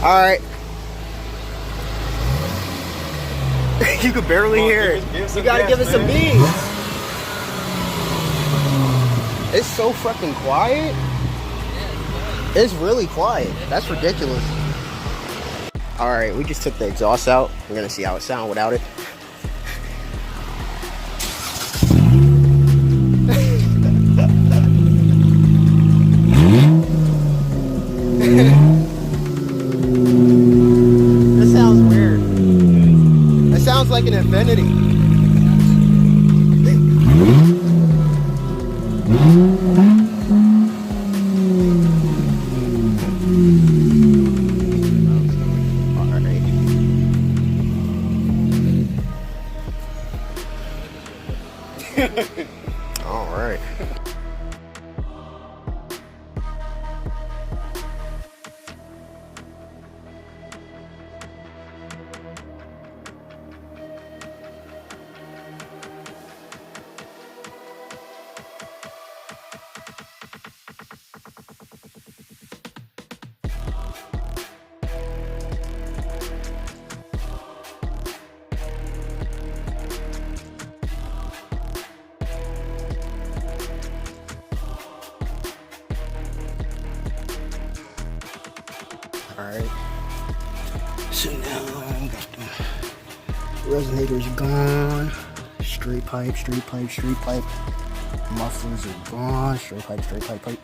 Alright. You could barely hear it. You gotta give it some beats. It's so fucking quiet. It's really quiet. That's ridiculous. Alright, we just took the exhaust out. We're gonna see how it sounds without it. This sounds weird. It sounds like an infinity. All right. Alright, so now I got the resonators gone, straight pipe, mufflers are gone, straight pipe, straight pipe, done.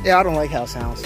Yeah, I don't like how it sounds.